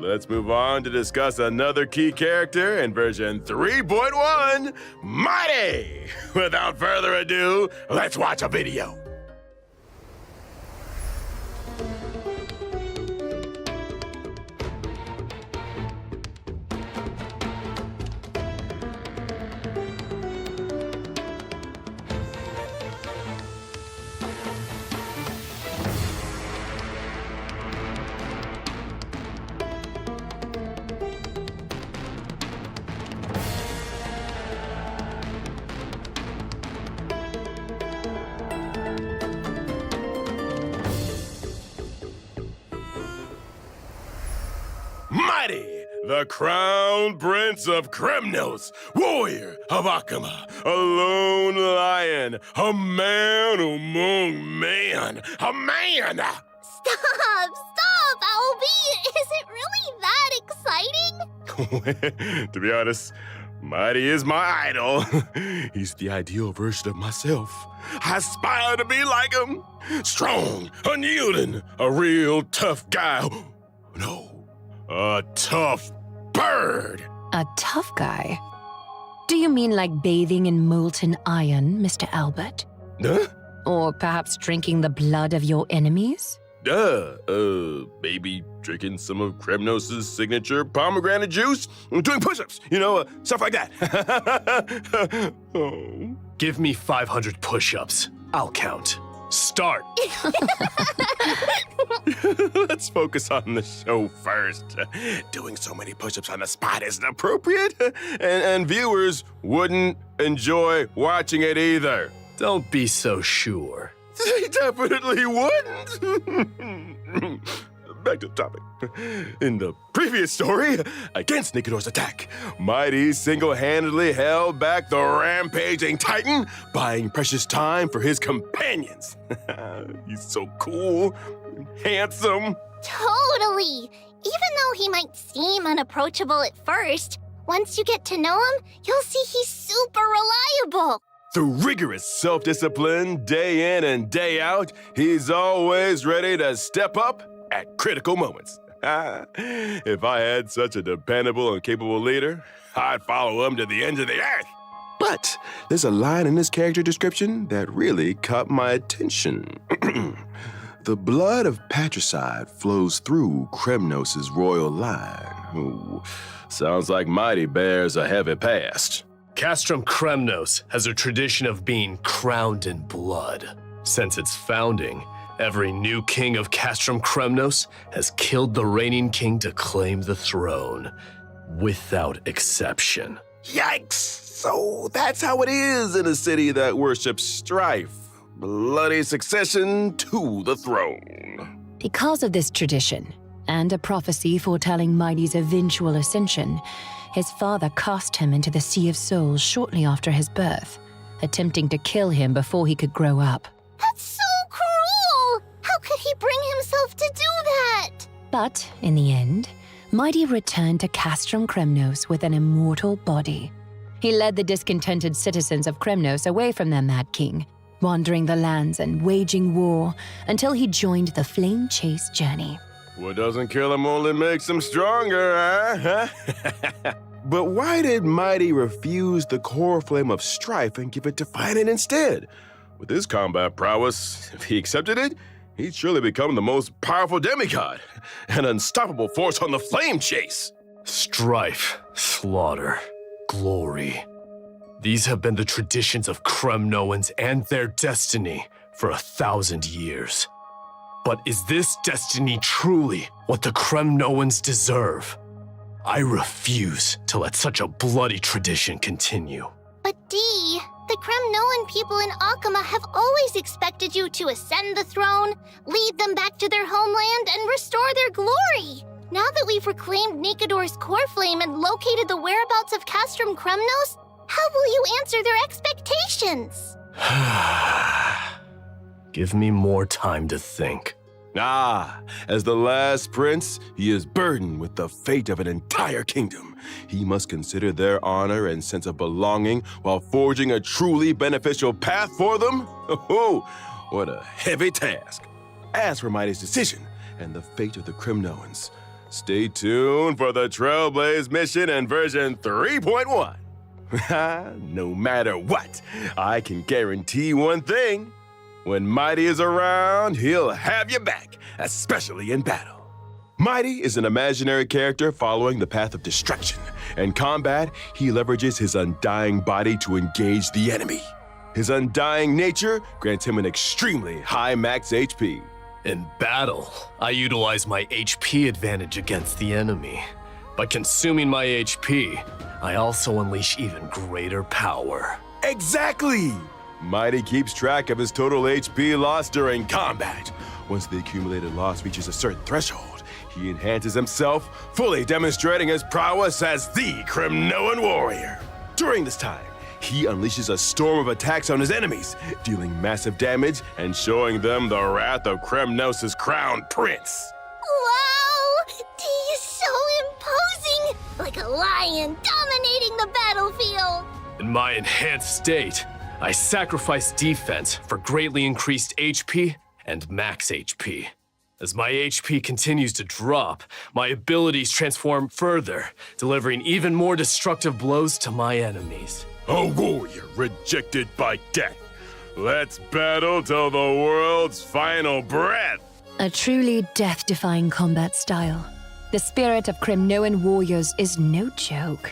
let's move on to discuss another key character in version 3.1, Mydei. Without further ado, let's watch a video. Mydei, the crown prince of Kremnos, warrior of Akama, a lone lion, a man among men, a man! Stop, Albie! Is it really that exciting? To be honest, Mydei is my idol. He's the ideal version of myself. I aspire to be like him. Strong, unyielding, a real tough guy. No. A tough bird! A tough guy? Do you mean like bathing in molten iron, Mr. Albert? Huh? Or perhaps drinking the blood of your enemies? Maybe drinking some of Kremnos' signature pomegranate juice? Doing push-ups, stuff like that. Oh. Give me 500 push-ups. I'll count. Start! Let's focus on the show first. Doing so many push-ups on the spot isn't appropriate, and viewers wouldn't enjoy watching it either. Don't be so sure. They definitely wouldn't. Back to the topic. In the previous story, against Nikidor's attack, Mydei single-handedly held back the rampaging Titan, buying precious time for his companions. He's so cool, handsome. Totally! Even though he might seem unapproachable at first, once you get to know him, you'll see he's super reliable. Through rigorous self-discipline, day in and day out, he's always ready to step up at critical moments. If I had such a dependable and capable leader, I'd follow him to the ends of the earth. But there's a line in this character description that really caught my attention. The blood of patricide flows through Kremnos' royal line. Ooh, sounds like Mydei bears a heavy past. Castrum Kremnos has a tradition of being crowned in blood. Since its founding, every new king of Castrum Kremnos has killed the reigning king to claim the throne, without exception. Yikes! So that's how it is in a city that worships strife. Bloody succession to the throne. Because of this tradition, and a prophecy foretelling Mydei's eventual ascension, his father cast him into the Sea of Souls shortly after his birth, attempting to kill him before he could grow up. That's so cruel! How could he bring himself to do that? But, in the end, Mydei returned to Castrum Kremnos with an immortal body. He led the discontented citizens of Kremnos away from their mad king, wandering the lands and waging war until he joined the flame chase journey. What doesn't kill him only makes him stronger, huh? But why did Mydei refuse the core flame of strife and give it to Finan instead? With his combat prowess, if he accepted it, he'd surely become the most powerful demigod, an unstoppable force on the flame chase. Strife, slaughter, glory. These have been the traditions of Kremnoans and their destiny for 1,000 years. But is this destiny truly what the Kremnoans deserve? I refuse to let such a bloody tradition continue. But Dee, the Kremnoan people in Akama have always expected you to ascend the throne, lead them back to their homeland, and restore their glory. Now that we've reclaimed Nikidor's core flame and located the whereabouts of Castrum Kremnos, how will you answer their expectations? Give me more time to think. As the last prince, he is burdened with the fate of an entire kingdom. He must consider their honor and sense of belonging while forging a truly beneficial path for them. Oh, what a heavy task. As for Mydei's decision and the fate of the Kremnoans, Stay tuned for the Trailblaze mission in version 3.1. No matter what, I can guarantee one thing. When Mydei is around, he'll have your back, especially in battle. Mydei is an imaginary character following the path of destruction. In combat, he leverages his undying body to engage the enemy. His undying nature grants him an extremely high max HP. In battle, I utilize my HP advantage against the enemy. By consuming my HP, I also unleash even greater power. Exactly! Mydei keeps track of his total HP loss during combat. Once the accumulated loss reaches a certain threshold, he enhances himself, fully demonstrating his prowess as the Kremnoan warrior. During this time, he unleashes a storm of attacks on his enemies, dealing massive damage and showing them the wrath of Kremnos' crowned prince. Wow! D is so imposing! Like a lion dominating the battlefield! In my enhanced state, I sacrifice defense for greatly increased HP and max HP. As my HP continues to drop, my abilities transform further, delivering even more destructive blows to my enemies. A warrior rejected by death. Let's battle till the world's final breath. A truly death-defying combat style. The spirit of Kremnoan warriors is no joke.